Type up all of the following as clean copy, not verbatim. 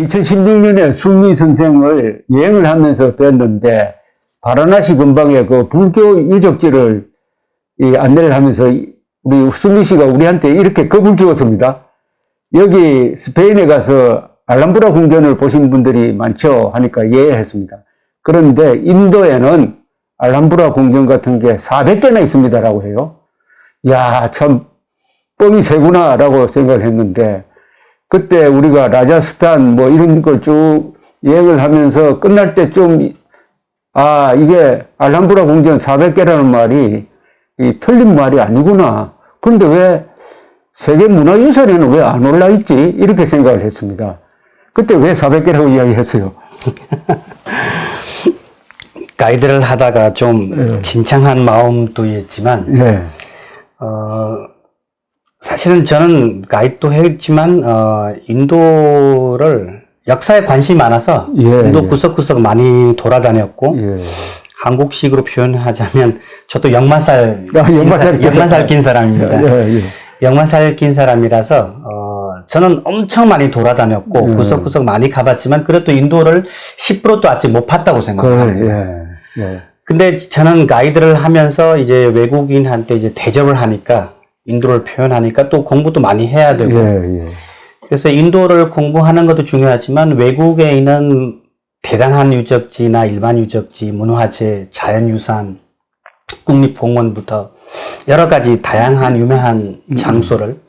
2016년에 술미 선생을 여행을 하면서 뵀는데, 바라나시 근방에 그 불교 유적지를 안내를 하면서 우리 술미 씨가 우리한테 이렇게 겁을 주었습니다. 여기 스페인에 가서 알람브라 궁전을 보신 분들이 많죠 하니까 이해했습니다. 그런데 인도에는 알람브라 궁전 같은 게 400개나 있습니다라고 해요. 야, 참 뻥이 세구나라고 생각을 했는데, 그때 우리가 라자스탄 뭐 이런 걸 쭉 여행을 하면서 끝날 때 좀, 이게 알람브라 궁전 400개라는 말이 틀린 말이 아니구나. 그런데 왜 세계문화유산에는 왜 안 올라있지? 이렇게 생각을 했습니다. 그때 왜 400개라고 이야기했어요? 가이드를 하다가 좀 진창한 마음도 있지만, 사실은 저는 가이드도 했지만, 인도를 역사에 관심이 많아서 인도 구석구석 많이 돌아다녔고, 한국식으로 표현하자면 저도 역마살 낀 사람입니다. 역마살 낀 사람이라서 저는 엄청 많이 돌아다녔고 구석구석 많이 가봤지만 그래도 인도를 10%도 아직 못 봤다고 생각합니다. 근데 저는 가이드를 하면서 이제 외국인한테 이제 대접을 하니까 인도를 표현하니까 또 공부도 많이 해야 되고 그래서 인도를 공부하는 것도 중요하지만 외국에 있는 대단한 유적지나 일반 유적지, 문화재, 자연유산, 국립공원부터 여러 가지 다양한 유명한 장소를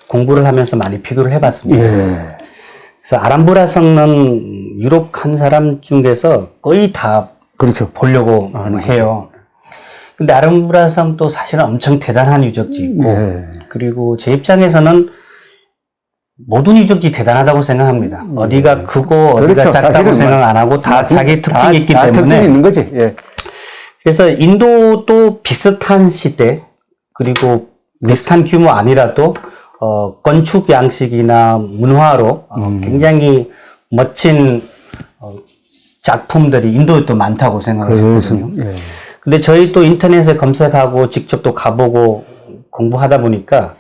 공부를 하면서 많이 비교를 해봤습니다. 그래서 아람브라 성은 유럽 한 사람 중에서 거의 다 보려고 해요. 근데 아람브라 성도 사실은 엄청 대단한 유적지 있고 그리고 제 입장에서는 모든 유적지 대단하다고 생각합니다. 어디가 크고 어디가 작다고 생각 안 하고 다 자기 특징이 있기 때문에. 특징이 있는 거지. 그래서 인도도 비슷한 시대 그리고 비슷한 규모 아니라도 건축 양식이나 문화로 굉장히 멋진 작품들이 인도에 또 많다고 생각을 하거든요. 근데 저희 또 인터넷에 검색하고 직접 또 가보고 공부하다 보니까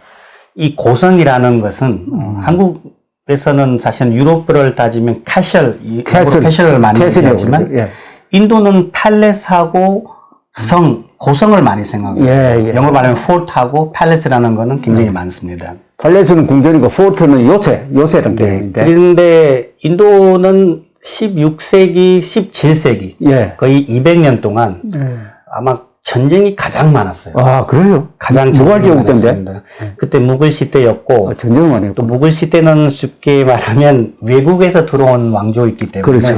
이 고성이라는 것은 한국에서는 사실 유럽을 따지면 캐셜을 많이 얘기하지만 인도는 팔레스하고 고성을 많이 생각해요. 영어로 말하면 포트하고 팔레스라는 거는 굉장히 많습니다. 팔레스는 궁전이고 포트는 요새란 개념인데. 그런데 인도는 16세기, 17세기 거의 200년 동안 아마 전쟁이 가장 많았어요. 그래요? 가장 무갈 제국인데? 그때 무굴 시대였고 전쟁을 많이 했고. 또 무굴 시대는 쉽게 말하면 외국에서 들어온 왕조였기 때문에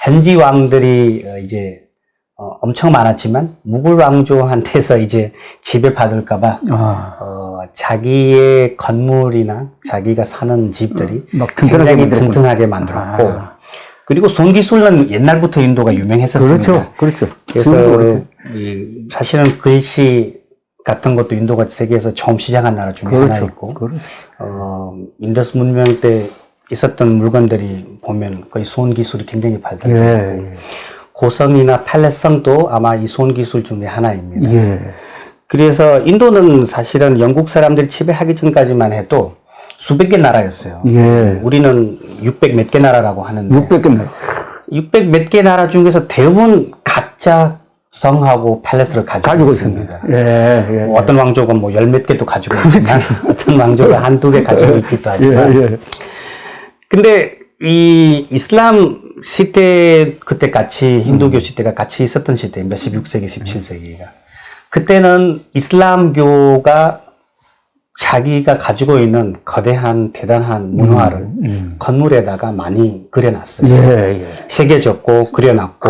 현지 왕들이 이제 엄청 많았지만 무굴 왕조한테서 이제 지배받을까봐 자기의 건물이나 자기가 사는 집들이 굉장히 튼튼하게 만들었고 그리고 손기술은 옛날부터 인도가 유명했었습니다. 그렇죠. 그래서 사실은 글씨 같은 것도 인도가 세계에서 처음 시작한 나라 중에 하나였고 인더스 문명 때 있었던 물건들이 보면 거의 손기술이 굉장히 발달했고 고성이나 팔레스성도 아마 이 손기술 중에 하나입니다. 그래서 인도는 사실은 영국 사람들이 지배하기 전까지만 해도 수백 개 나라였어요. 우리는 600 몇 개 나라라고 하는데 600개 나라. 600 몇 개 나라 중에서 대부분 각자 성하고 팔레스를 가지고 있습니다. 어떤 왕조가 뭐 열 몇 개도 가지고 있지만 어떤 왕조가 한두 개 가지고 있기도 하지만 근데 이 이슬람 시대 그때 같이 힌두교 시대가 같이 있었던 시대입니다. 16세기, 17세기가. 그때는 이슬람교가 자기가 가지고 있는 거대한 대단한 문화를 건물에다가 많이 그려놨어요. 새겨졌고 그려놨고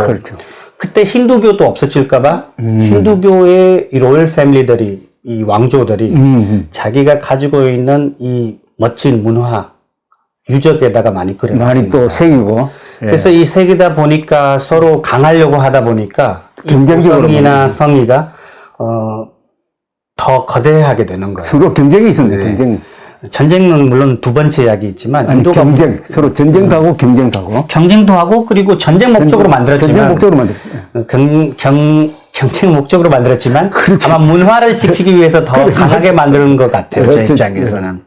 그때 힌두교도 없어질까봐 힌두교의 이 로열 패밀리들이 이 왕조들이 자기가 가지고 있는 이 멋진 문화 유적에다가 많이 그려놨습니다. 많이 또 새기고. 그래서 이 새기다 보니까 서로 강하려고 하다 보니까 고성이나 성이가 더 거대하게 되는 거예요. 서로 경쟁이 있습니다. 전쟁은 물론 두 번째 이야기있지만 인도가 서로 전쟁도 하고 경쟁도 하고. 경쟁도 하고 그리고 전쟁 목적으로 만들었지만 경쟁 목적으로 만들었지만 아마 문화를 지키기 위해서 더 강하게 만드는 것 같아요. 제 입장에서는.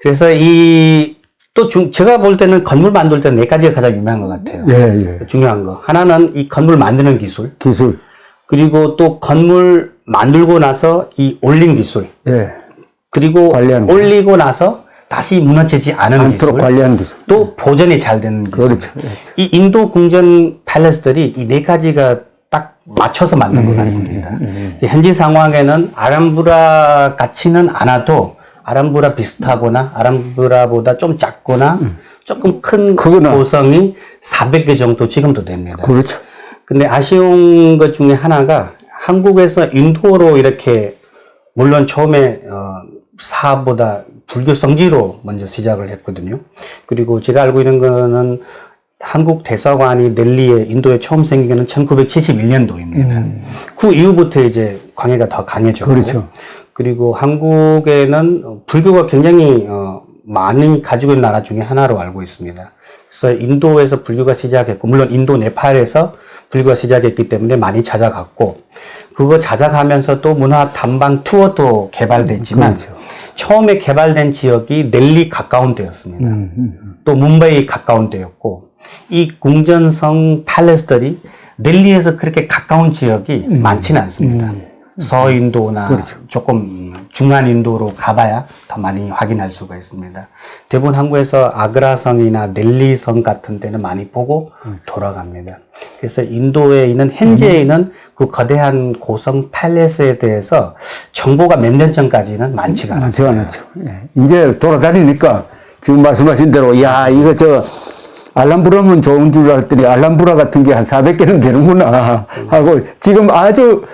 그래서 이 또 제가 볼 때는 건물 만들 때는 네 가지가 가장 유명한 것 같아요. 예, 예. 중요한 거. 하나는 이 건물 만드는 기술. 기술. 그리고 또 건물 만들고 나서 이 올린 기술. 예. 그리고 관리하는 올리고 나서 다시 무너지지 않은 기술. 관리하는 기술. 또 보존이 잘 되는 기술. 그렇죠. 이 인도 궁전 팰리스들이 이 네 가지가 딱 맞춰서 만든 것 같습니다. 현지 상황에는 아람브라 같지는 않아도 아람브라 비슷하거나 아람브라보다 좀 작거나 조금 큰 고성이 400개 정도 지금도 됩니다. 그렇죠. 근데 아쉬운 것 중에 하나가 한국에서 인도로 이렇게 물론 처음에 사보다 불교 성지로 먼저 시작을 했거든요. 그리고 제가 알고 있는 거는 한국 대사관이 델리에 인도에 처음 생긴 건 1971년도입니다. 그 이후부터 이제 광해가 더 강해졌고, 그렇죠. 그리고 한국에는 불교가 굉장히 많이 가지고 있는 나라 중에 하나로 알고 있습니다. 그래서 인도에서 불교가 시작했고, 물론 인도 네팔에서 불교가 시작했기 때문에 많이 찾아갔고, 그거 찾아가면서 또 문화 탐방 투어도 개발됐지만, 그렇죠. 처음에 개발된 지역이 델리 가까운 데였습니다. 또 뭄바이 가까운 데였고, 이 궁전성 팰리스들이 델리에서 그렇게 가까운 지역이 많지는 않습니다. 서인도나 그렇죠. 조금 중앙인도로 가봐야 더 많이 확인할 수가 있습니다. 대부분 한국에서 아그라성이나 델리성 같은 데는 많이 보고 돌아갑니다. 그래서 인도에 있는 현재에 있는 그 거대한 고성 팰리스에 대해서 정보가 몇 년 전까지는 많지가 않았어요. 않았죠. 예. 이제 돌아다니니까 지금 말씀하신 대로 야 이거 알람브라면 좋은 줄 알았더니 알람브라 같은 게 한 400개는 되는구나 하고 지금 아주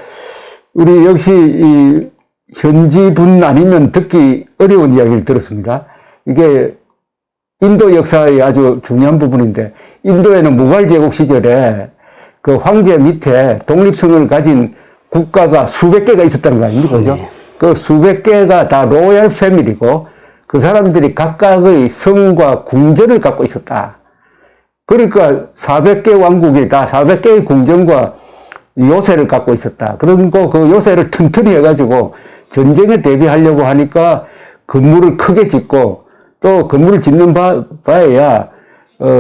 우리 역시 이 현지 분 아니면 듣기 어려운 이야기를 들었습니다. 이게 인도 역사의 아주 중요한 부분인데 인도에는 무갈 제국 시절에 그 황제 밑에 독립성을 가진 국가가 수백 개가 있었다는 거 아닙니까? 그죠? 그 수백 개가 다 로얄 패밀리고 그 사람들이 각각의 성과 궁전을 갖고 있었다. 그러니까 400개 왕국이 다 400개의 궁전과 요새를 갖고 있었다. 그리고 그 요새를 튼튼히 해가지고 전쟁에 대비하려고 하니까 건물을 크게 짓고 또 건물을 짓는 바에야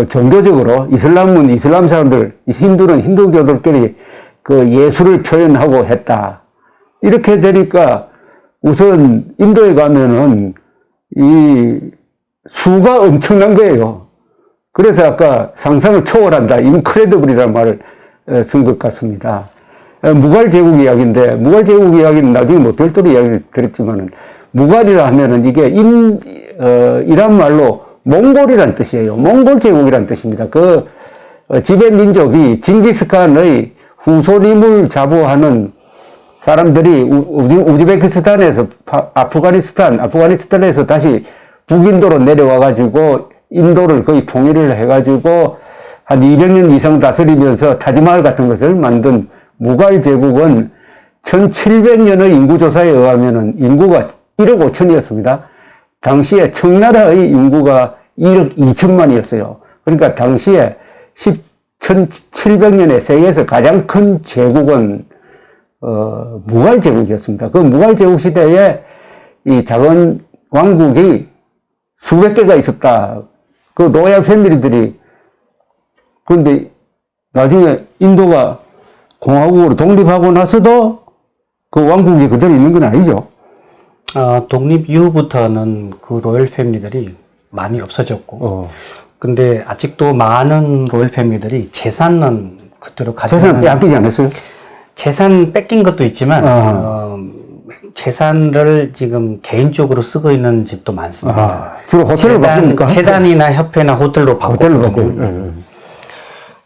종교적으로 이슬람은 이슬람 사람들, 힌두는 힌두교들끼리 그 예술을 표현하고 했다. 이렇게 되니까 우선 인도에 가면은 이 수가 엄청난 거예요. 그래서 아까 상상을 초월한다. 인크레더블이라는 말을 쓴 것 같습니다. 무갈 제국 이야기인데, 무갈 제국 이야기는 나중에 뭐 별도로 이야기를 드렸지만은, 무갈이라 하면은 이게 이란 말로 몽골이란 뜻이에요. 몽골 제국이란 뜻입니다. 그 지배 민족이 징기스칸의 후손임을 자부하는 사람들이 우즈베키스탄에서 아프가니스탄에서 다시 북인도로 내려와가지고 인도를 거의 통일을 해가지고 한 200년 이상 다스리면서 타지마을 같은 것을 만든 무갈 제국은 1700년의 인구조사에 의하면은 인구가 1억 5천이었습니다. 당시에 청나라의 인구가 1억 2천만이었어요. 그러니까 당시에 1700년에 세계에서 가장 큰 제국은 무갈 제국이었습니다. 그 무갈 제국 시대에 이 작은 왕국이 수백 개가 있었다. 그 로얄 패밀리들이 그런데 나중에 인도가 공화국으로 독립하고 나서도 그 왕국이 그대로 있는 건 아니죠. 독립 이후부터는 그 로열 패밀리들이 많이 없어졌고, 근데 아직도 많은 로열 패밀리들이 재산은 그대로 가지고 재산 빼앗기지 않았어요? 재산 뺏긴 것도 있지만 재산을 지금 개인적으로 쓰고 있는 집도 많습니다. 주로 호텔을 바꿉니까? 재단이나 협회나 호텔로 바꿨거든요.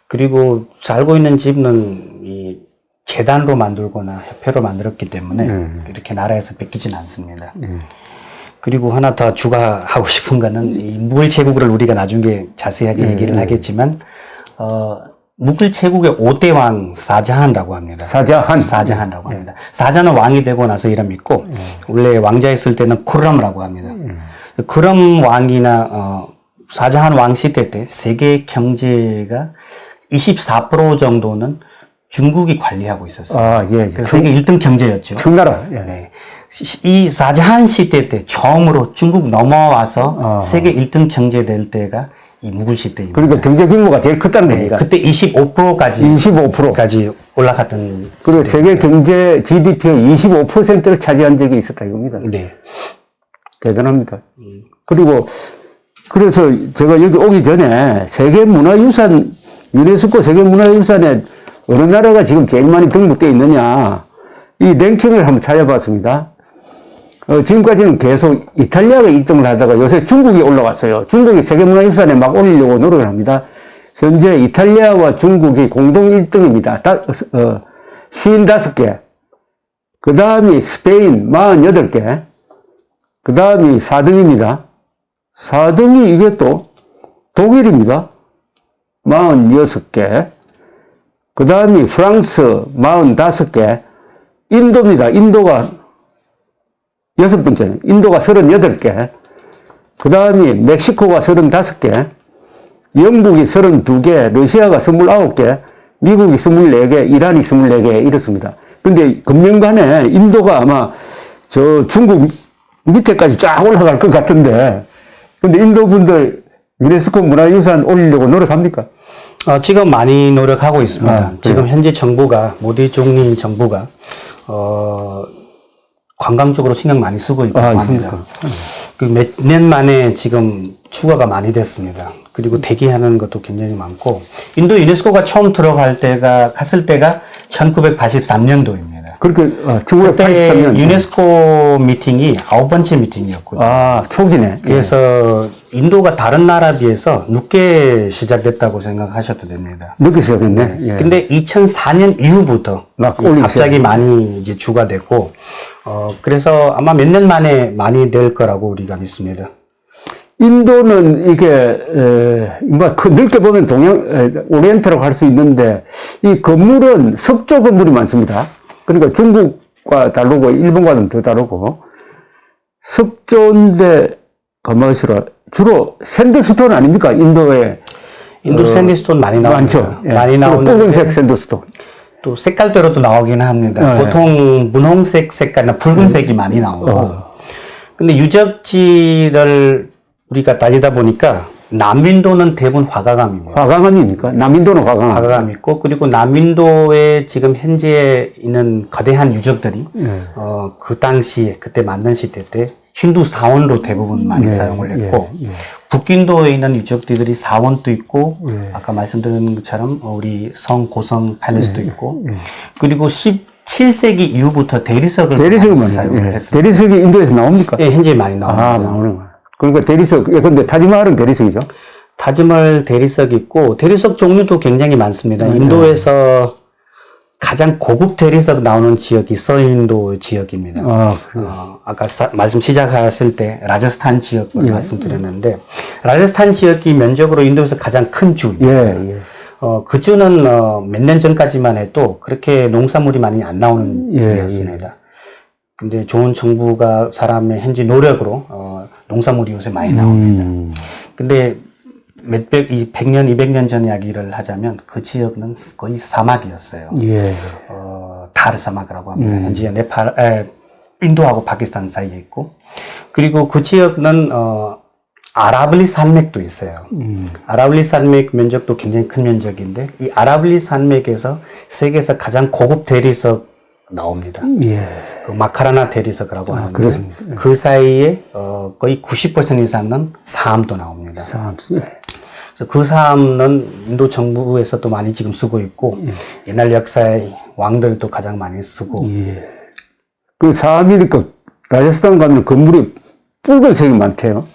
그리고 살고 있는 집은 이 재단으로 만들거나 협회로 만들었기 때문에 이렇게 나라에서 뺏기진 않습니다. 그리고 하나 더 추가하고 싶은 거는 이 무굴 제국을 우리가 나중에 자세하게 얘기를 하겠지만 무굴 제국의 5대 왕 사자한이라고 합니다. 사자한이라고 합니다. 사자는 왕이 되고 나서 이름 있고 원래 왕자였을 때는 쿠람이라고 합니다. 쿠람 왕이나 사자한 왕 시대 때 세계 경제가 24% 정도는 중국이 관리하고 있었어요. 그래서 세계 1등 경제였죠. 청나라. 네. 이 사자한 시대 때 처음으로 중국 넘어와서 세계 1등 경제될 때가 이 무굴 시대입니다. 그러니까 경제 규모가 제일 컸다는 겁니다. 그때 25%까지 올라갔던. 그리고 세계 경제 GDP의 25%를 차지한 적이 있었다 이겁니다. 네. 대단합니다. 그리고 그래서 제가 여기 오기 전에 세계문화유산, 유네스코 세계문화유산에 어느 나라가 지금 제일 많이 등록되어 있느냐, 이 랭킹을 한번 찾아봤습니다. 지금까지는 계속 이탈리아가 1등을 하다가 요새 중국이 올라왔어요. 중국이 세계문화유산에 막 올리려고 노력을 합니다. 현재 이탈리아와 중국이 공동 1등입니다. 55개. 그 다음이 스페인 48개. 그 다음이 4등입니다. 4등이 이게 또 독일입니다. 46개. 그 다음이 프랑스 45개. 인도입니다. 인도가 6번째. 인도가 38개. 그 다음이 멕시코가 35개. 영국이 32개. 러시아가 29개. 미국이 24개. 이란이 24개. 이렇습니다. 근데 금년간에 인도가 아마 저 중국 밑에까지 쫙 올라갈 것 같은데, 근데 인도 분들 유네스코 문화유산 올리려고 노력합니까? 지금 많이 노력하고 있습니다. 지금 현재 정부가, 모디 총리 정부가, 관광 쪽으로 신경 많이 쓰고 있다고 합니다. 그 몇 년 만에 지금 추가가 많이 됐습니다. 그리고 대기하는 것도 굉장히 많고, 인도 유네스코가 처음 갔을 때가 1983년도입니다. 그렇게, 1983년. 유네스코 미팅이 9번째 미팅이었거든요. 초기네. 그래서 인도가 다른 나라에 비해서 늦게 시작됐다고 생각하셔도 됩니다. 늦게 시작했네. 예. 근데 2004년 이후부터 갑자기 많이 이제 추가됐고, 그래서 아마 몇 년 만에 많이 될 거라고 우리가 믿습니다. 인도는 이게, 넓게 보면 오리엔트라고 할 수 있는데, 이 건물은 석조 건물이 많습니다. 그러니까 중국과 다르고, 일본과는 더 다르고, 석조인데, 주로 샌드스톤 아닙니까? 인도에. 인도 샌드스톤 많이 나오죠. 많죠. 많이 나오는데. 붉은색 샌드스톤. 또 색깔대로도 나오긴 합니다. 보통 분홍색 색깔이나 붉은색이 많이 나오고. 근데 유적지를 우리가 따지다 보니까 남인도는 대부분 화가감입니다. 화가감입니까? 남인도는 화가감. 화가감 있고, 그리고 남인도에 지금 현재 있는 거대한 유적들이, 그 당시에, 그때 만든 시대 때 힌두 사원로 대부분 많이 사용을 했고, 북인도에 있는 유적지들이 사원도 있고, 아까 말씀드린 것처럼 우리 고성 팰리스도 있고, 그리고 17세기 이후부터 대리석을 사용을 했습니다. 대리석이 인도에서 나옵니까? 예, 현재 많이 나옵니다. 나오는 거야. 그러니까 대리석, 근데 타지마할은 대리석이죠? 타지마할 대리석 있고, 대리석 종류도 굉장히 많습니다. 인도에서 가장 고급 대리석 나오는 지역이 서인도 지역입니다. 아까 말씀 시작하실 때 라자스탄 지역을 말씀드렸는데, 라자스탄 지역이 면적으로 인도에서 가장 큰 주입니다. 그 주는 몇 년 전까지만 해도 그렇게 농산물이 많이 안 나오는 주였습니다. 근데 좋은 정부가 사람의 현지 노력으로 농산물이 요새 많이 나옵니다. 근데 100년, 200년 전 이야기를 하자면 그 지역은 거의 사막이었어요. 다르 사막이라고 합니다. 현재 인도하고 파키스탄 사이에 있고, 그리고 그 지역은 아라블리 산맥도 있어요. 아라블리 산맥 면적도 굉장히 큰 면적인데, 이 아라블리 산맥에서 세계에서 가장 고급 대리석 나옵니다. 그 마카라나 대리석이라고 하는데, 그 사이에 거의 90% 이상은 사암도 나옵니다. 그래서 그 사암은 인도 정부에서도 많이 지금 쓰고 있고, 옛날 역사의 왕들도 가장 많이 쓰고. 그 사암이니까 라자스탄 가면 건물이 붉은색이 많대요.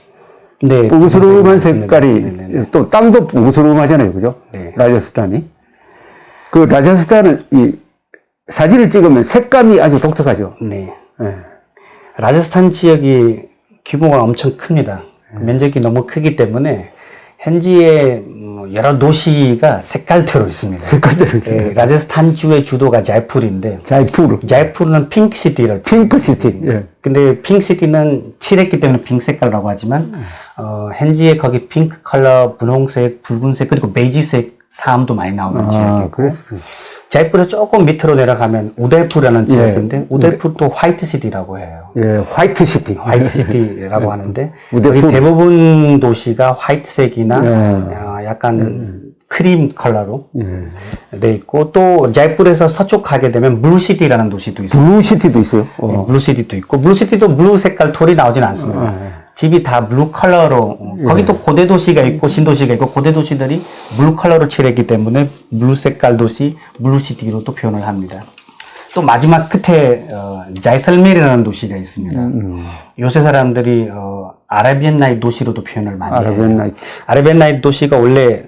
네. 붉으스름한 색깔이, 또 땅도 붉으스름하잖아요. 그죠? 라자스탄이. 그 라자스탄은 사진을 찍으면 색감이 아주 독특하죠. 라자스탄 지역이 규모가 엄청 큽니다. 면적이 너무 크기 때문에 현지의 여러 도시가 색깔대로 있습니다. 색깔대로. 라자스탄 주의 주도가 자이풀인데, 자이풀은 핑크시티를. 핑크시티. 근데 핑크시티는 칠했기 때문에 핑크 색깔이라고 하지만, 현지에 거기 핑크 컬러, 분홍색, 붉은색, 그리고 베이지색 사암도 많이 나오는 지역이고, 자이풀에서 조금 밑으로 내려가면 우데이푸라는 지역인데 우데이푸도 화이트 시티라고 해요. 예, 화이트 시티. 화이트 시티라고 하는데 우데이푸. 여기 대부분 도시가 화이트색이나 약간 크림 컬러로 돼 있고 또 자이풀에서 서쪽 가게 되면 블루시티라는 도시도 있어요. 블루시티도 있어요. 네, 블루시티도 있고 블루시티도 블루 색깔 톨이 나오진 않습니다. 집이 다 블루 컬러로 거기 또 고대 도시가 있고 신도시가 있고 고대 도시들이 블루 컬러로 칠했기 때문에 블루 색깔 도시 블루시티로 또 표현을 합니다. 또 마지막 끝에 자이살메르라는 도시가 있습니다. 요새 사람들이 아라비안 나이트 도시로도 표현을 많이 해요. 아라비안 나이트 도시가 원래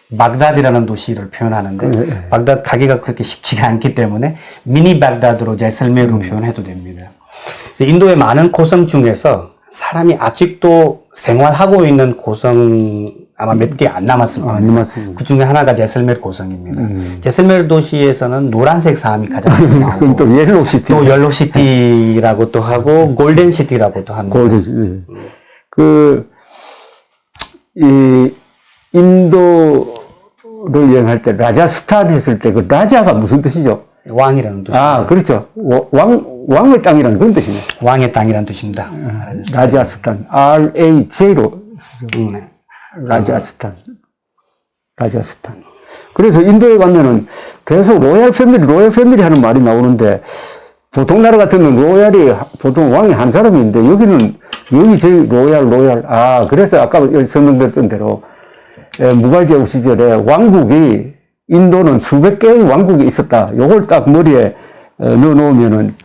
baghdad이라는 도시를 표현하는데 baghdad 가기가 그렇게 쉽지가 않기 때문에 미니 baghdad로 자이살메르로 표현해도 됩니다. 인도의 많은 고성 중에서 사람이 아직도 생활하고 있는 고성 아마 몇 개 안 남았을 겁니다. 그 중에 하나가 제슬메르 고성입니다. 제슬메르 도시에서는 노란색 사암이 가장 많이 나오고 또 옐로우시티. 또 옐로우시티라고 또 하고 골든시티라고도 합니다. 골든시티. 이 인도를 여행할 때 라자스탄 했을 때 그 라자가 무슨 뜻이죠? 왕이라는 뜻입니다. 아, 그렇죠. 왕의 땅이라는 그런 뜻이네. 왕의 땅이라는 뜻입니다. 라자스탄. RAJ로. 라자스탄. 그래서 인도에 가면은 계속 로얄 패밀리 하는 말이 나오는데 보통 나라 같으면 로얄이 보통 왕이 한 사람인데 여기 제일 로얄. 아, 그래서 아까 설명드렸던 대로 무갈제국 시절에 왕국이 인도는 수백 개의 왕국이 있었다. 요걸 딱 머리에 넣어놓으면은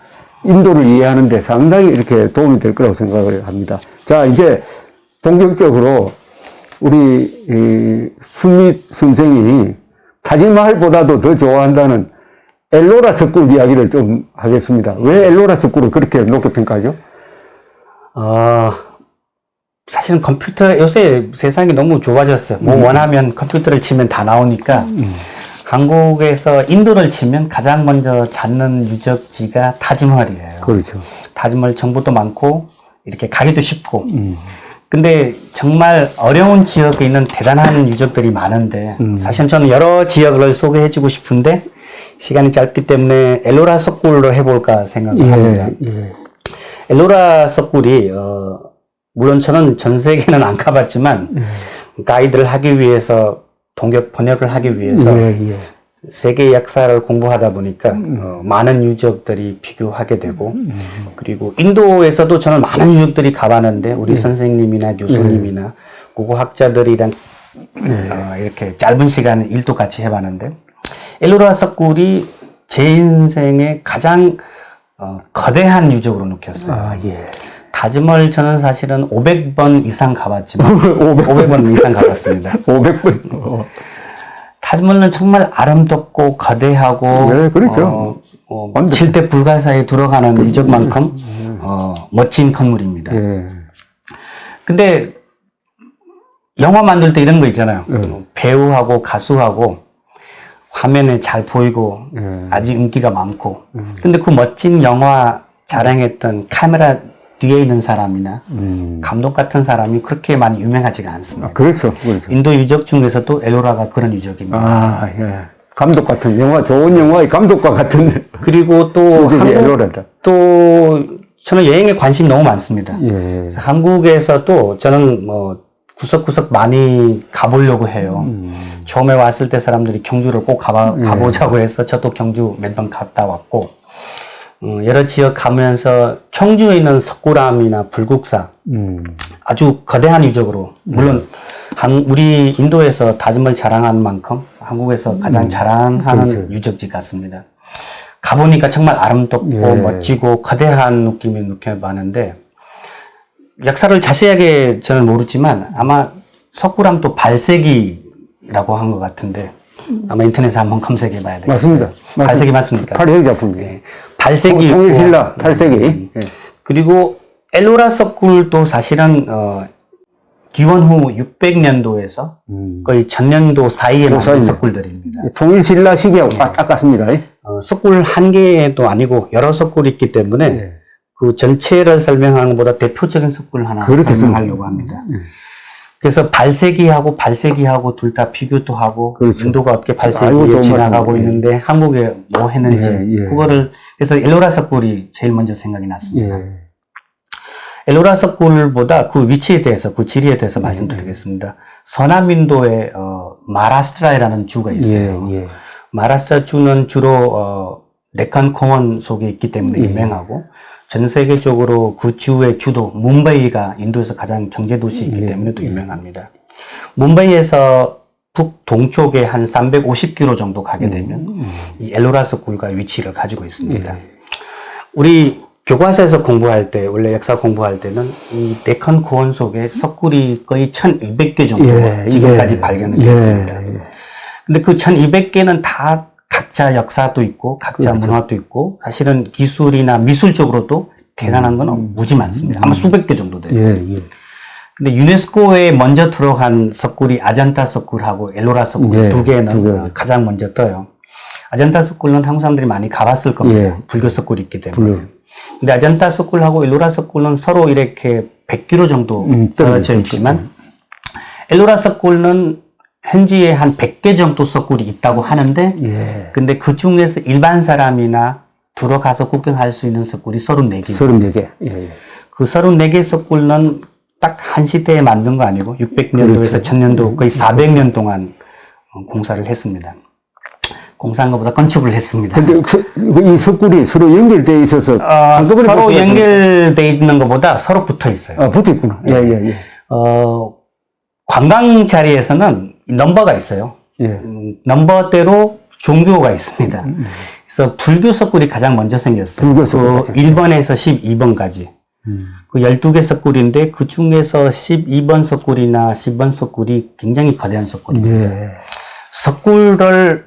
인도를 이해하는데 상당히 이렇게 도움이 될 거라고 생각을 합니다. 자, 이제 본격적으로 우리 순미 선생이 타지마할보다도 더 좋아한다는 엘로라 석굴 이야기를 좀 하겠습니다. 왜 엘로라 석굴을 그렇게 높게 평가하죠? 사실은 컴퓨터 요새 세상이 너무 좁아졌어요. 뭐 원하면 컴퓨터를 치면 다 나오니까 한국에서 인도를 치면 가장 먼저 찾는 유적지가 타지마할이에요. 그렇죠. 타지마할 정보도 많고 이렇게 가기도 쉽고. 근데 정말 어려운 지역에 있는 대단한 유적들이 많은데 사실 저는 여러 지역을 소개해주고 싶은데 시간이 짧기 때문에 엘로라 석굴로 해볼까 생각을 합니다. 엘로라 석굴이 물론 저는 전 세계는 안 가봤지만 가이드를 하기 위해서 동역 번역을 하기 위해서 세계 역사를 공부하다 보니까 많은 유적들이 비교하게 되고 그리고 인도에서도 저는 많은 유적들이 가봤는데 우리 선생님이나 교수님이나 고고학자들이랑 이렇게 짧은 시간 일도 같이 해봤는데 엘로라 석굴이 제 인생의 가장 거대한 유적으로 느꼈어요. 타지마할 저는 사실은 500번 이상 가봤지만 500번 이상 가봤습니다. 500번. 타지마할은 정말 아름답고 거대하고 네, 그렇죠. 칠대 불가사에 들어가는 유적만큼 멋진 건물입니다. 근데 영화 만들 때 이런 거 있잖아요. 배우하고 가수하고 화면에 잘 보이고 아주 인기가 많고 근데 그 멋진 영화 자랑했던 카메라 뒤에 있는 사람이나 감독 같은 사람이 그렇게 많이 유명하지가 않습니다. 그렇죠. 인도 유적 중에서도 엘로라가 그런 유적입니다. 감독 같은 영화, 좋은 영화의 감독과 같은. 그리고 또 또 저는 여행에 관심이 너무 많습니다. 그래서 한국에서도 저는 뭐 구석구석 많이 가보려고 해요. 처음에 왔을 때 사람들이 경주를 꼭 가보자고 해서 저도 경주 몇 번 갔다 왔고 여러 지역 가면서 경주에 있는 석굴암이나 불국사 아주 거대한 유적으로 물론 우리 인도에서 타지마할 자랑하는 만큼 한국에서 가장 자랑하는 유적지 같습니다. 가보니까 정말 아름답고 멋지고 거대한 느낌이 느껴봤는데 역사를 자세하게 저는 모르지만 아마 석굴암도 발세기라고 한 것 같은데 아마 인터넷에 한번 검색해 봐야 되겠어요. 맞습니다. 발세기 맞습니까? 8세기 작품이에요. 발세기 통일신라 8세기. 그리고 엘로라 석굴도 사실은 기원 후 600년도에서 거의 1000년도 사이에 만든 석굴들입니다. 통일신라 시기하고 똑같습니다. 석굴 한 개도 아니고 여러 석굴이 있기 때문에 그 전체를 설명하는 것보다 대표적인 석굴 하나 설명하려고 합니다. 그래서 발세기하고 둘 다 비교도 하고 그렇죠. 인도가 어떻게 발세기에 지나가고 있는데 한국에 뭐 했는지 그거를 그래서 엘로라 석굴이 제일 먼저 생각이 났습니다. 엘로라 석굴보다 그 위치에 대해서 그 지리에 대해서 말씀드리겠습니다. 서남인도에 마라스트라라는 주가 있어요. 마라스트라 주는 주로 데칸 공원 속에 있기 때문에 유명하고 전 세계적으로 그 주의 주도 뭄바이가 인도에서 가장 경제 도시이기 때문에 또 유명합니다. 뭄바이에서 북동쪽에 한 350km 정도 가게 되면 이 엘로라 석굴과 위치를 가지고 있습니다. 우리 교과서에서 공부할 때 원래 역사 공부할 때는 이 데칸 고원 속에 석굴이 거의 1200개 정도 지금까지 발견이 됐습니다. 근데 그 1200개는 다 각자 역사도 있고 각자 문화도 있고 사실은 기술이나 미술적으로도 대단한 건 무지 많습니다. 아마 수백 개 정도 돼요. 근데 유네스코에 먼저 들어간 석굴이 아잔타 석굴하고 엘로라 석굴 두 개는 가장 먼저 떠요. 아잔타 석굴은 한국 사람들이 많이 가봤을 겁니다. 불교 석굴이 있기 때문에. 근데 아잔타 석굴하고 엘로라 석굴은 서로 이렇게 100km 정도 떨어져 있지만 엘로라 석굴은 현지에 한 100개 정도 석굴이 있다고 하는데 근데 그 중에서 일반 사람이나 들어가서 구경할 수 있는 석굴이 34개. 34개. 그 34개 석굴은 딱 한 시대에 만든 거 아니고 600년도에서 1000년도 거의 400년 동안 공사를 했습니다. 공사한 것보다 건축을 했습니다. 근데 이 석굴이 서로 연결되어 있어서 서로 연결되어 있는 것보다 서로 붙어 있어요. 붙어 있구나. 관광 자리에서는 넘버가 있어요. 넘버대로 종교가 있습니다. 그래서 불교 석굴이 가장 먼저 생겼어요. 그 1번에서 12번까지. 그 12개 석굴인데 그 중에서 12번 석굴이나 10번 석굴이 굉장히 거대한 석굴입니다. 석굴을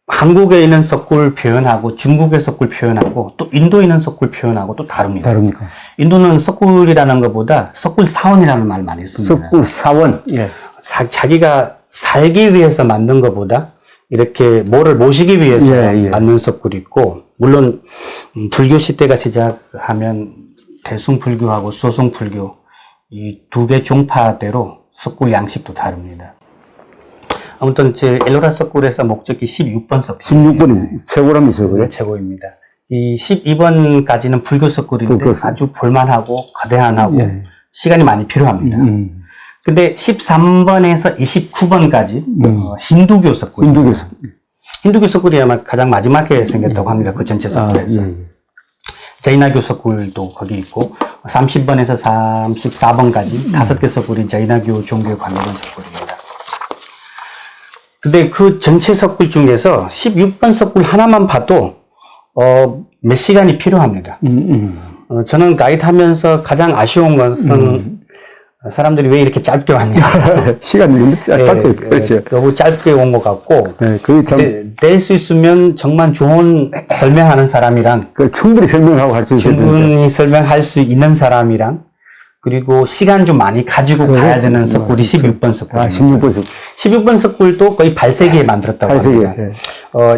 한국에 있는 석굴 표현하고 중국의 석굴 표현하고 또 인도에 있는 석굴 표현하고 또 다릅니다. 다릅니까? 인도는 석굴이라는 것보다 석굴 사원이라는 말 많이 씁니다. 석굴 사원. 자기가 살기 위해서 만든 것보다 이렇게 뭐를 모시기 위해서 만든 석굴이 있고 물론 불교 시대가 시작하면 대승불교하고 소승불교 이 두 개 종파대로 석굴 양식도 다릅니다. 아무튼 제 엘로라 석굴에서 목적이 16번 석굴. 16번이 최고라면서요, 그래? 최고입니다. 이 12번까지는 불교 석굴인데 아주 볼만하고 거대한하고 시간이 많이 필요합니다. 근데 13번에서 29번까지 힌두교 석굴. 힌두교 석굴이 아마 가장 마지막에 생겼다고 합니다. 그 전체 석굴에서. 자이나교 석굴도 거기 있고 30번에서 34번까지 5개 석굴이 자이나교 종교에 관련된 석굴입니다. 근데 그 전체 석굴 중에서 16번 석굴 하나만 봐도 몇 시간이 필요합니다. 저는 가이드 하면서 가장 아쉬운 것은 사람들이 왜 이렇게 짧게 왔냐. 시간이 너무 짧게, 그렇죠. 너무 짧게 온 것 같고, 될 수 있으면 정말 좋은 설명하는 사람이랑, 충분히 설명하고 할 수 있어요. 충분히 설명할 수 있는 사람이랑, 그리고 시간 좀 많이 가지고 가야 되는 석굴이 16번 석굴입니다. 16번 석굴도 거의 8세기에 만들었다고 합니다.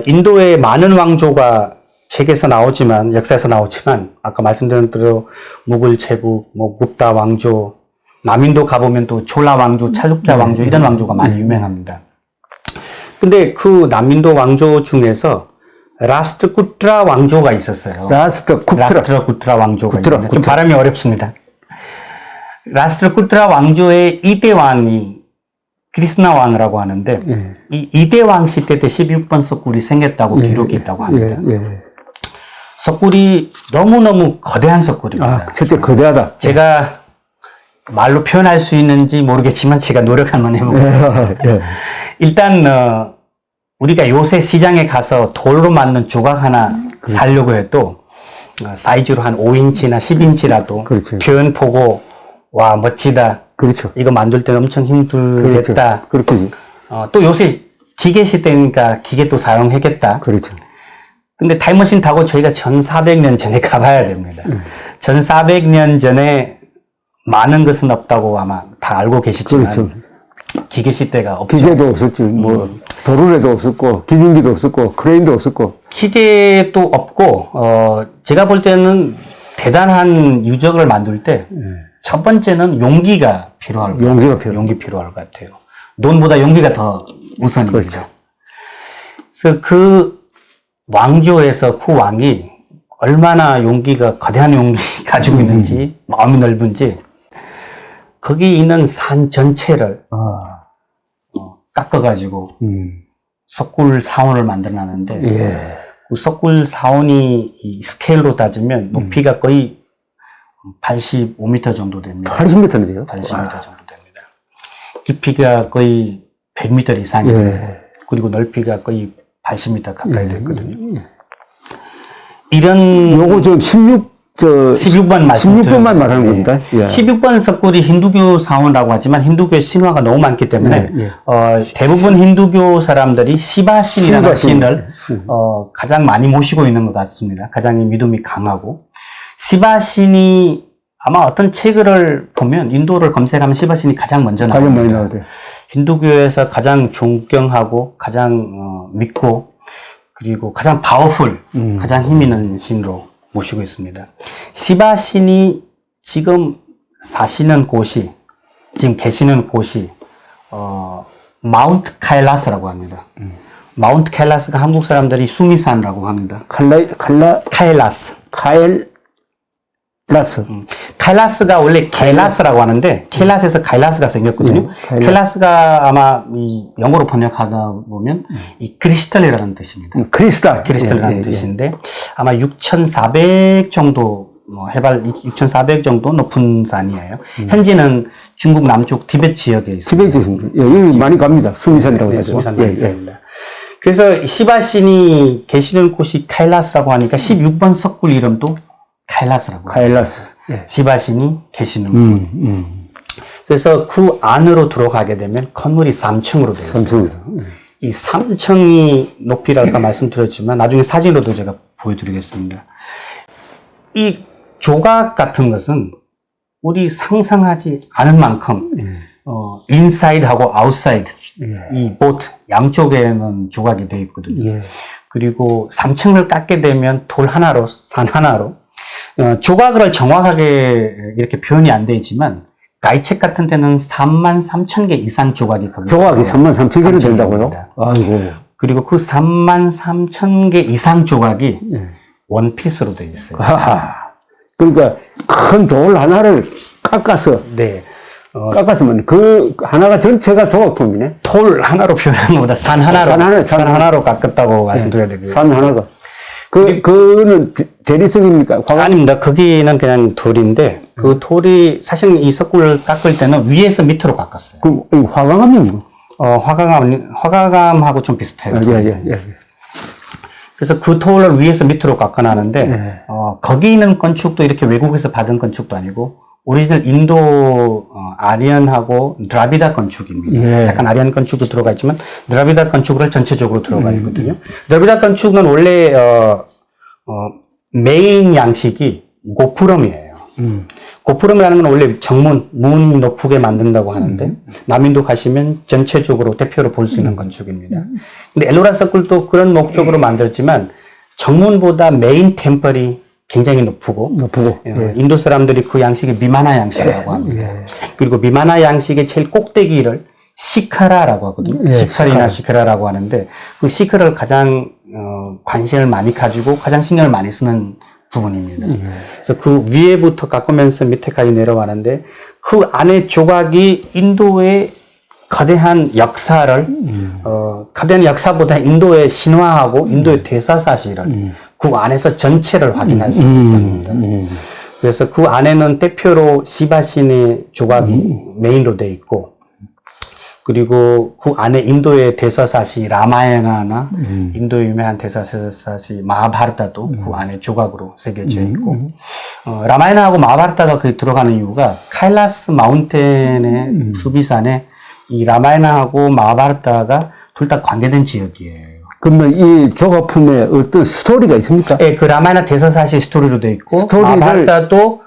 인도의 많은 왕조가 책에서 나오지만, 역사에서 나오지만, 아까 말씀드린 대로 무굴 제국, 뭐 굽다 왕조, 남인도 가보면 또 촐라 왕조, 찰루키아 왕조 이런 왕조가 많이 유명합니다. 근데 그 남인도 왕조 중에서 라스트쿠트라 왕조가 있었어요. 라스트쿠트라 왕조가 있는데 좀 발음이 어렵습니다. 라스트쿠트라 왕조의 2대 왕이 크리스나 왕이라고 하는데 이 2대 왕 시대 때 16번 석굴이 생겼다고 기록이 있다고 합니다. 석굴이 너무너무 거대한 석굴입니다. 진짜 거대하다. 제가 말로 표현할 수 있는지 모르겠지만 제가 노력 한번 해보겠습니다. 일단 우리가 요새 시장에 가서 돌로 만든 조각 하나 사려고 해도 사이즈로 한 5인치나 10인치라도 표현 보고 와 멋지다. 이거 만들 때는 엄청 힘들겠다. 또 요새 기계 시대니까 기계 또 사용하겠다. 근데 타임머신 타고 저희가 1400년 전에 가봐야 됩니다. 1400년 전에 많은 것은 없다고 아마 다 알고 계시지만 기계 시대가 없죠. 기계도 없었지. 뭐 도르래도 없었고 기능기도 없었고 크레인도 없었고 기계도 없고 제가 볼 때는 대단한 유적을 만들 때 첫 번째는 용기가 필요할 것 용기가 같아요. 용기 필요할 것 같아요. 돈보다 용기가 더 우선입니다. 그렇죠. 그래서 그 왕조에서 그 왕이 얼마나 용기가, 거대한 용기 가지고 있는지, 마음이 넓은지, 거기 있는 산 전체를 깎아가지고 석굴 사원을 만들어놨는데, 예. 그 석굴 사원이 이 스케일로 따지면 높이가 거의 85m 정도 됩니다. 80m인데요? 80m 정도 됩니다. 깊이가 거의 100m 이상이에요. 예. 그리고 넓이가 거의 80m 가까이 됐거든요. 예. 이런 요거 저 16번 말하는 겁니다. 예. 16번 석굴이 힌두교 사원이라고 하지만 힌두교의 신화가 너무 많기 때문에 대부분 힌두교 사람들이 시바신이라는 신을 가장 많이 모시고 있는 것 같습니다. 가장 믿음이 강하고, 시바신이 아마 어떤 책을 보면 인도를 검색하면 시바신이 가장 먼저 나옵니다. 힌두교에서 가장 존경하고 가장 믿고, 그리고 가장 파워풀, 가장 힘 있는 신으로 모시고 있습니다. 시바신이 지금 사시는 곳이, 지금 계시는 곳이 마운트 카일라스라고 합니다. 마운트 카일라스가 한국 사람들이 수미산이라고 합니다. 카일라스. 카일라스가 원래 켈라스라고 하는데, 켈라스에서 카일라스가 생겼거든요. 켈라스가 아마 이 영어로 번역하다 보면 이 크리스탈이라는 뜻입니다. 크리스탈이라는 뜻인데, 아마 6,400 정도, 해발 6,400 정도 높은 산이에요. 현재는 중국 남쪽 티베트 지역에 있습니다. 티베트 있습니다. 예, 여기 많이 갑니다. 수미산이라고 하죠. 수미산 많이 갑니다. 그래서 시바신이 계시는 곳이 카일라스라고 하니까 16번 석굴 이름도 카일라스라고 합니다. 시바신이 계시는 곳. 그래서 그 안으로 들어가게 되면 건물이 3층으로 되어 있습니다. 이 3층이 높이를 아까 말씀드렸지만 나중에 사진으로도 제가 보여드리겠습니다. 이 조각 같은 것은 우리 상상하지 않을 만큼 인사이드하고 아웃사이드 이 보트 양쪽에는 조각이 되어 있거든요. 그리고 3층을 깎게 되면 돌 하나로, 산 하나로, 조각을 정확하게 이렇게 표현이 안 되어 있지만 가이책 같은 데는 33,000개 이상 조각이 거기 조각이 33,000개나 된다고요? 아이고. 그리고 그 33,000개 이상 조각이 원피스로 되어 있어요. 그러니까 큰 돌 하나를 깎아서 깎았으면 그 하나가 전체가 조각품이네. 돌 하나로 표현하는 것보다 산 하나로 깎았다고 말씀드려야 되고요. 산 하나가. 그거는 대리석입니까? 아닙니다. 거기는 그냥 돌인데, 그 돌이, 사실 이 석굴을 깎을 때는 위에서 밑으로 깎았어요. 그럼 화강암이 뭐? 화강암하고 좀 비슷해요. 그래서 그 돌을 위에서 밑으로 깎아나는데, 거기 있는 건축도 이렇게 외국에서 받은 건축도 아니고, 오리지널 인도 아리안하고 드라비다 건축입니다. 약간 아리안 건축도 들어가 있지만 드라비다 건축으로 전체적으로 들어가 있거든요. 드라비다 건축은 원래 메인 양식이 고푸럼이에요. 고푸럼이라는 건 원래 정문, 문 높게 만든다고 하는데 남인도 가시면 전체적으로 대표로 볼 수 있는 건축입니다. 근데 엘로라 서클도 그런 목적으로 만들었지만 정문보다 메인 템플이 굉장히 높고 인도 사람들이 그 양식이 미마나 양식이라고 합니다. 그리고 미마나 양식의 제일 꼭대기를 시카라라고 하거든요. 시카라라고 하는데 그 시카라를 가장 관심을 많이 가지고 가장 신경을 많이 쓰는 부분입니다. 그래서 그 위에부터 깎으면서 밑에까지 내려가는데 그 안에 조각이 인도의 거대한 역사를 거대한 역사보다 인도의 신화하고 인도의 대사사실을 그 안에서 전체를 확인할 수 있답니다. 그래서 그 안에는 대표로 시바신의 조각이 메인으로 되어 있고, 그리고 그 안에 인도의 대사사시 라마야나나 인도의 유명한 대사사시 마하바르타도 그 안에 조각으로 새겨져 있고, 라마야나하고 마하바르타가 거기 들어가는 이유가 카일라스 마운틴의 수비산에 이 라마야나하고 마하바르타가 둘 다 관계된 지역이에요. 그러면 이 조각품에 어떤 스토리가 있습니까? 그 라마야나 대서사시 스토리로 되어 있고, 마하바르타도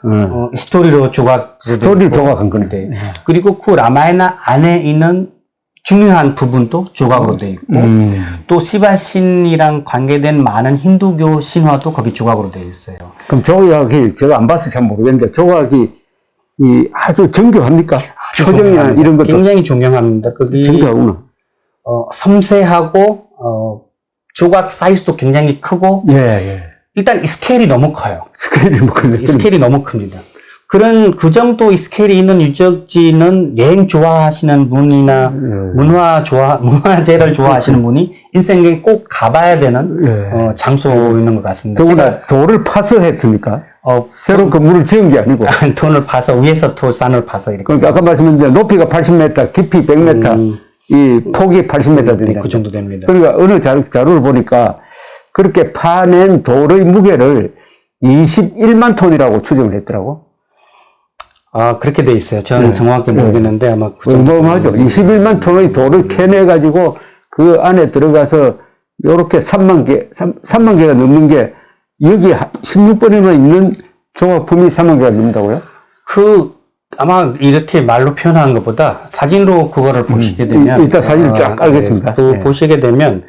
스토리로 조각한 건데. 그리고 그 라마야나 안에 있는 중요한 부분도 조각으로 되어 있고, 또 시바신이랑 관계된 많은 힌두교 신화도 거기 조각으로 되어 있어요. 그럼 조각이 제가 안 봐서 잘 모르겠는데 조각이 아주 정교합니까? 표정이나 이런 것도 굉장히 중요합니다. 거기 중요하구나. 섬세하고 조각 사이즈도 굉장히 크고 일단 이 스케일이 너무 커요. 스케일이 너무 큽니다. 그 정도 스케일이 있는 유적지는 여행 좋아하시는 분이나 문화재를 좋아하시는 분이 인생에 꼭 가봐야 되는 장소인 것 같습니다. 제가 돌을 파서 했습니까? 새로운 건물을 지은 게 아니고. 돈을 파서, 위에서 산을 파서 이렇게. 그러니까 아까 말씀드린 높이가 80m, 깊이 100m, 이 폭이 80m 된다. 그 정도 됩니다. 그러니까 어느 자료를 보니까 그렇게 파낸 돌의 무게를 21만 톤이라고 추정을 했더라고. 그렇게 돼 있어요. 저는 정확히 모르겠는데 아마 그 정도. 어마어마하죠. 21만 톤의 돌을 캐내가지고 그 안에 들어가서 요렇게 3만 개가 넘는 게 여기 16번에만 있는 조각품이 3만 개가 넘는다고요? 아마 이렇게 말로 표현하는 것보다 사진으로 그거를 보시게 되면. 이따 사진을 쫙 깔겠습니다. 보시게 되면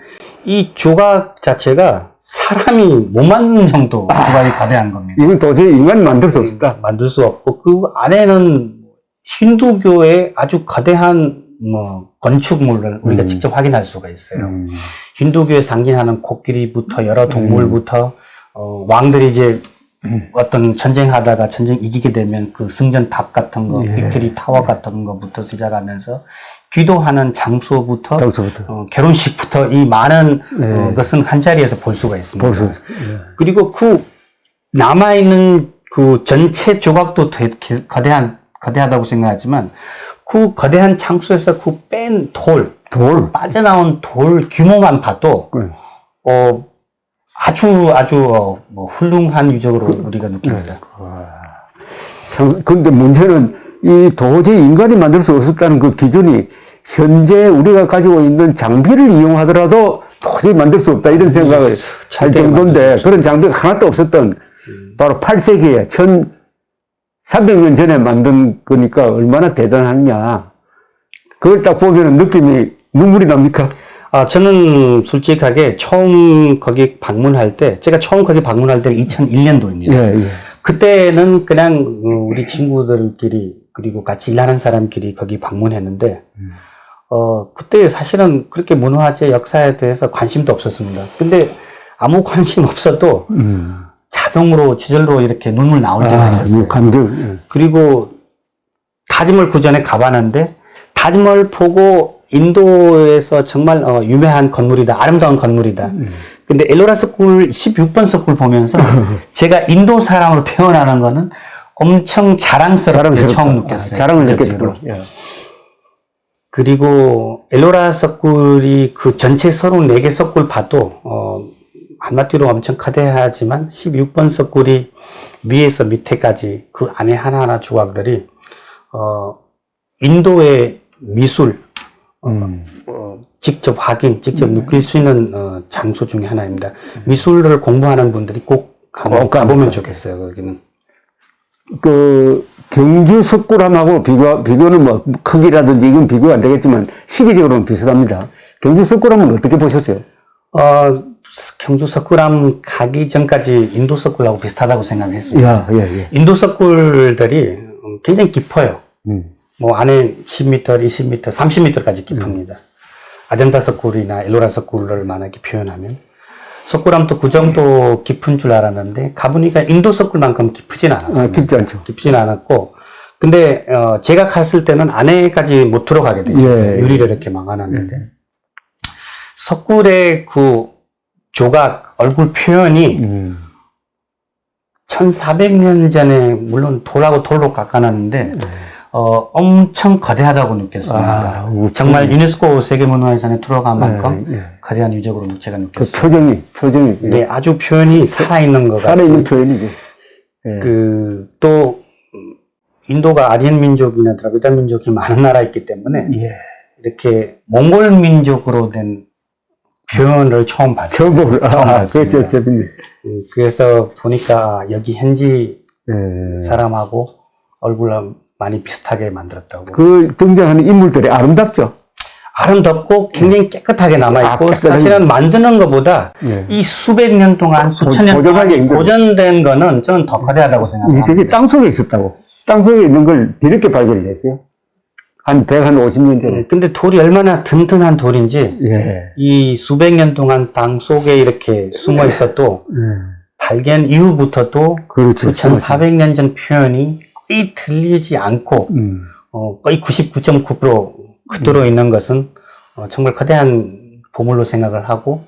이 조각 자체가 사람이 못 만드는 정도 조각이 거대한 겁니다. 이건 도저히 인간이 만들 수 없다. 만들 수 없고 그 안에는 힌두교의 아주 거대한 건축물을 우리가 직접 확인할 수가 있어요. 힌두교에 상징하는 코끼리부터 여러 동물부터 왕들이 이제 어떤 전쟁하다가 전쟁 이기게 되면 그 승전탑 같은 거, 빅토리 타워 같은 거부터 시작하면서 기도하는 장소부터 결혼식부터 이 많은 것은 한 자리에서 볼 수가 있습니다. 그리고 그 남아있는 그 전체 조각도 되게 거대하다고 생각하지만 그 거대한 장소에서 그 뺀 돌, 빠져나온 돌 규모만 봐도 아주 훌륭한 유적으로 우리가 느낍니다. 그런데 문제는 이 도저히 인간이 만들 수 없었다는 그 기준이 현재 우리가 가지고 있는 장비를 이용하더라도 도저히 만들 수 없다 이런 생각을 할 정도인데 그런 장비가 하나도 없었던 바로 8세기에 1300년 전에 만든 거니까 얼마나 대단하냐. 그걸 딱 보면 느낌이 눈물이 납니까? 저는 솔직하게 처음 거기 방문할 때, 제가 처음 거기 방문할 때는 2001년도입니다. 그때는 그냥 우리 친구들끼리 그리고 같이 일하는 사람끼리 거기 방문했는데, 그때 사실은 그렇게 문화재 역사에 대해서 관심도 없었습니다. 근데 아무 관심 없어도 자동으로 저절로 이렇게 눈물 나올 때가 있었어요. 그리고 타지몰 그 전에 가봤는데 타지몰 보고 인도에서 정말 유명한 건물이다. 아름다운 건물이다. 근데 엘로라 서쿨 16번 서쿨 보면서 제가 인도 사람으로 태어나는 거는 엄청 자랑스럽게 처음 느꼈어요. 자랑을 느꼈죠. 그리고 엘로라 서쿨이 그 전체 34개 서쿨 봐도 한마디로 엄청 거대하지만 16번 서쿨이 위에서 밑에까지 그 안에 하나하나 조각들이 인도의 미술 직접 확인, 직접 느낄 수 있는 장소 중에 하나입니다. 미술을 공부하는 분들이 꼭 가보면 좋겠어요. 거기는. 그 경주 석굴암하고 비교는 뭐 크기라든지 이건 비교가 안 되겠지만 시기적으로는 비슷합니다. 경주 석굴암은 어떻게 보셨어요? 경주 석굴암 가기 전까지 인도 석굴하고 비슷하다고 생각했습니다. 인도 석굴들이 굉장히 깊어요. 뭐 안에 10m, 20m, 30m까지 깊습니다. 아잔타 석굴이나 엘로라 석굴을 만약에 표현하면 석굴암도 그 정도 깊은 줄 알았는데 가보니까 인도 석굴만큼 깊지는 않았습니다. 깊지 않죠. 깊지는 않았고 근데 제가 갔을 때는 안에까지 못 들어가게 돼 있었어요. 유리를 이렇게 막아놨는데 석굴의 그 조각 얼굴 표현이 1400년 전에 물론 돌하고 돌로 깎아놨는데 엄청 거대하다고 느꼈습니다. 정말 유네스코 세계문화유산에 들어간 만큼 거대한 유적으로 제가 느꼈어요. 그 표정이. 네, 아주 표현이 살아있는 것 같아요. 살아있는 표현이지. 또 인도가 아리안 민족이나 드라비다 민족이 많은 나라였기 때문에 이렇게 몽골 민족으로 된 표현을 처음 봤어요. 처음 봤습니다. 그렇죠. 재밌네. 그래서 보니까 여기 현지 사람하고 얼굴을 많이 비슷하게 만들었다고. 그 등장하는 인물들이 아름답죠? 아름답고 굉장히 깨끗하게 남아있고 사실은 만드는 것보다 이 수백 년 동안 수천 년 동안 보존된 거는 저는 더 거대하다고 생각합니다. 저기 땅속에 있었다고. 땅속에 있는 걸 뒤늦게 발견을 했어요. 한 150년 전에. 근데 돌이 얼마나 든든한 돌인지, 예. 이 수백 년 동안 땅 속에 이렇게 숨어 있어도, 발견 이후부터도 그렇죠. 그 1400년 전 표현이 거의 틀리지 않고, 거의 99.9% 그대로 있는 것은 정말 거대한 보물로 생각을 하고,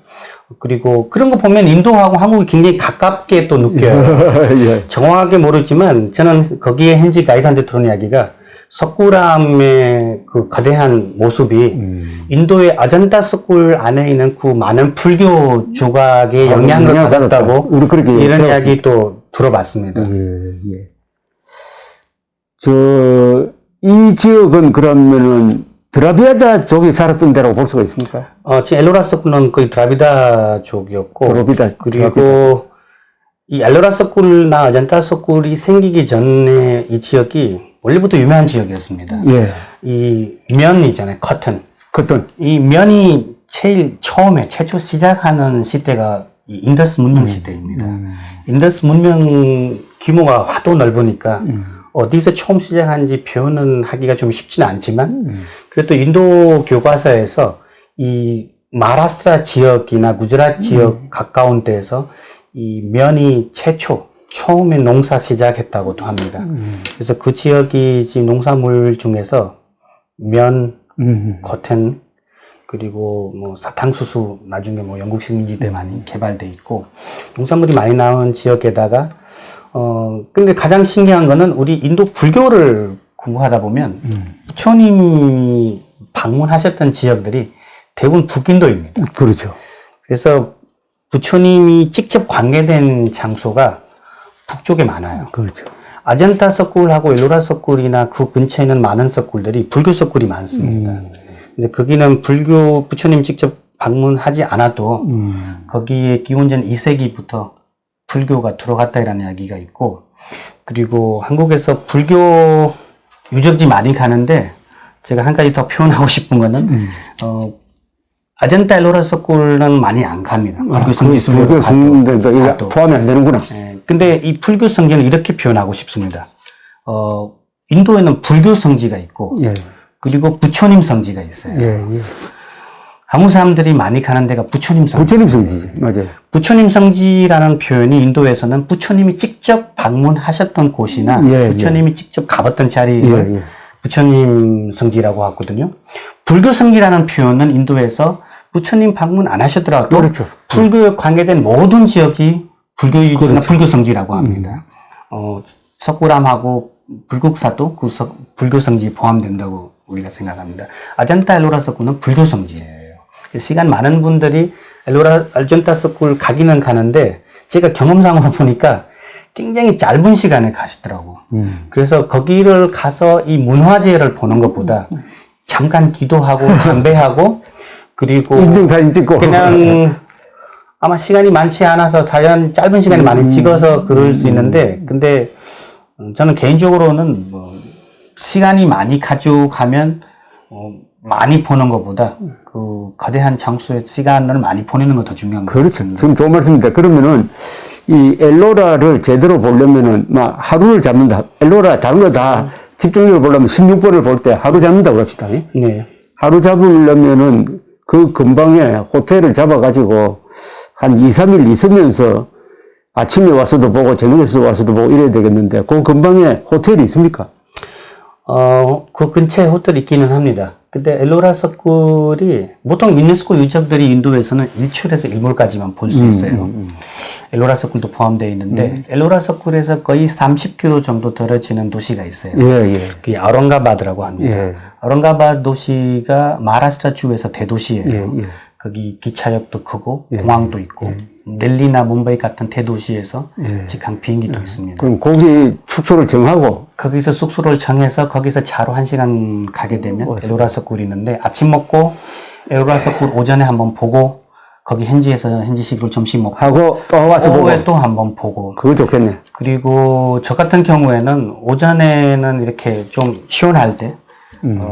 그리고 그런 거 보면 인도하고 한국이 굉장히 가깝게 또 느껴요. 예. 정확하게 모르지만 저는 거기에 현지 가이드한테 들은 이야기가 석굴암의 그 거대한 모습이 인도의 아잔타 석굴 안에 있는 그 많은 불교 조각의 영향을 받았다고 우리 그렇게 이런 들었습니다. 이야기 또 들어봤습니다. 예. 이 지역은 그러면은 드라비아다 쪽이 살았던 데라고 볼 수가 있습니까? 지금 엘로라 석굴은 거의 드라비다족이었고, 드라비다. 그리고 이 엘로라 석굴이나 아잔타 석굴이 생기기 전에 이 지역이 원래부터 유명한 지역이었습니다. 예. 이 면 있잖아요, 커튼. 커튼. 이 면이 제일 처음에 최초 시작하는 시대가 이 인더스 문명 시대입니다. 인더스 문명 규모가 하도 넓으니까 어디서 처음 시작한지 표현은 하기가 좀 쉽지는 않지만 그래도 인도 교과서에서 이 마하라스트라 지역이나 구자랏 지역 가까운 데에서 이 면이 처음에 농사 시작했다고도 합니다. 그래서 그 지역이 지금 농산물 중에서 면, 커튼, 그리고 뭐 사탕수수 나중에 뭐 영국 식민지 때 많이 개발돼 있고 농산물이 많이 나온 지역에다가 근데 가장 신기한 거는 우리 인도 불교를 공부하다 보면 부처님이 방문하셨던 지역들이 대부분 북인도입니다. 그렇죠. 그래서 부처님이 직접 관계된 장소가 북쪽에 많아요. 그렇죠. 아잔타 석굴하고 엘로라 석굴이나 그 근처에 있는 많은 석굴들이 불교 석굴이 많습니다. 이제 거기는 불교 부처님 직접 방문하지 않아도 거기에 기원전 2세기부터 불교가 들어갔다라는 이야기가 있고, 그리고 한국에서 불교 유적지 많이 가는데 제가 한 가지 더 표현하고 싶은 거는 아잔타 엘로라 석굴은 많이 안 갑니다. 불교 성지순례로 불교 성지도 이게 포함이 안 되는구나. 예, 근데 이 불교 성지는 이렇게 표현하고 싶습니다. 인도에는 불교 성지가 있고, 예. 그리고 부처님 성지가 있어요. 예. 한국 사람들이 많이 가는 데가 부처님 성지. 부처님 성지지. 맞아요. 부처님 성지라는 표현이 인도에서는 부처님이 직접 방문하셨던 곳이나 부처님이 직접 가봤던 자리를 부처님 성지라고 하거든요. 불교 성지라는 표현은 인도에서 부처님 방문 안 하셨더라도 그렇죠. 불교에 관계된 모든 지역이 불교 유적이나 불교 성지라고 합니다. 석굴암하고 불국사도 그 불교 성지에 포함된다고 우리가 생각합니다. 아잔타 엘로라 석굴은 불교 성지예요. 시간 많은 분들이 아잔타 석굴 가기는 가는데 제가 경험상으로 보니까 굉장히 짧은 시간에 가시더라고. 그래서 거기를 가서 이 문화재를 보는 것보다 잠깐 기도하고 담배하고 그리고 인증사진 찍고 그냥 아마 시간이 많지 않아서 사진 짧은 시간에 많이 찍어서 그럴 수 있는데 근데 저는 개인적으로는 뭐 시간이 많이 가져가면 많이 보는 것보다 그 거대한 장소에 시간을 많이 보내는 거 더 중요한 거죠. 그렇죠. 지금 좋은 말씀입니다. 그러면은 이 엘로라를 제대로 보려면은 막 하루를 잡는다. 엘로라 다른 거 다 집중력을 보려면 16번을 볼 때 하루 잡는다고 합시다. 네. 하루 잡으려면은 그 근방에 호텔을 잡아가지고 한 2, 3일 있으면서 아침에 와서도 보고 저녁에 와서도 보고 이래야 되겠는데 그 근방에 호텔이 있습니까? 그 근처에 호텔이 있기는 합니다. 근데 엘로라 석굴이 보통 유네스코 유적들이 인도에서는 1출에서 1몰까지만 볼 수 있어요. 엘로라 석굴도 포함되어 있는데 엘로라 석굴에서 거의 30km 정도 떨어지는 도시가 있어요. 그게 아우랑가바드라고 합니다. 아우랑가바드 도시가 마하라스트라 주에서 대도시예요. 거기 기차역도 크고 공항도 있고 델리나 뭄바이 같은 대도시에서 직항 비행기도 있습니다. 그럼 거기 숙소를 정하고 거기서 숙소를 정해서 거기서 차로 1시간 가게 되면 엘로라 석굴이 있는데 아침 먹고 엘로라 석굴 오전에 한번 보고 거기 현지에서 현지식으로 점심 먹고 하고 또 와서 보고 오후에 또 한번 보고 그거 좋겠네. 그리고 저 같은 경우에는 오전에는 이렇게 좀 시원할 때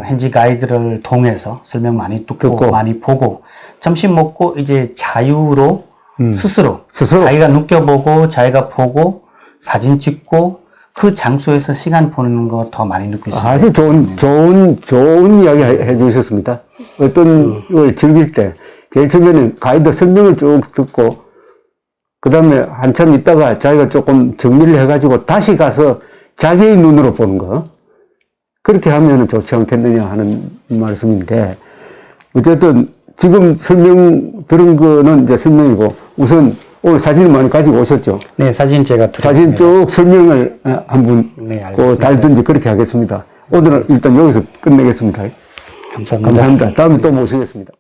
현지 가이드를 통해서 설명 많이 듣고 많이 보고 점심 먹고 이제 자유로 스스로 자기가 느껴보고 자기가 보고 사진 찍고 그 장소에서 시간 보내는 거 더 많이 느낄 수 있어요. 아주 좋은 이야기 해 주셨습니다. 어떤 걸 즐길 때, 제일 처음에는 가이드 설명을 쭉 듣고, 그 다음에 한참 있다가 자기가 조금 정리를 해가지고 다시 가서 자기의 눈으로 보는 거. 그렇게 하면 좋지 않겠느냐 하는 말씀인데, 어쨌든 지금 설명 들은 거는 이제 설명이고, 우선 오늘 사진을 많이 가지고 오셨죠? 네, 사진 제가 사진 쭉 설명을 한번 네, 알겠습니다. 달든지 그렇게 하겠습니다. 오늘은 일단 여기서 끝내겠습니다. 감사합니다. 감사합니다. 다음에 또 모시겠습니다.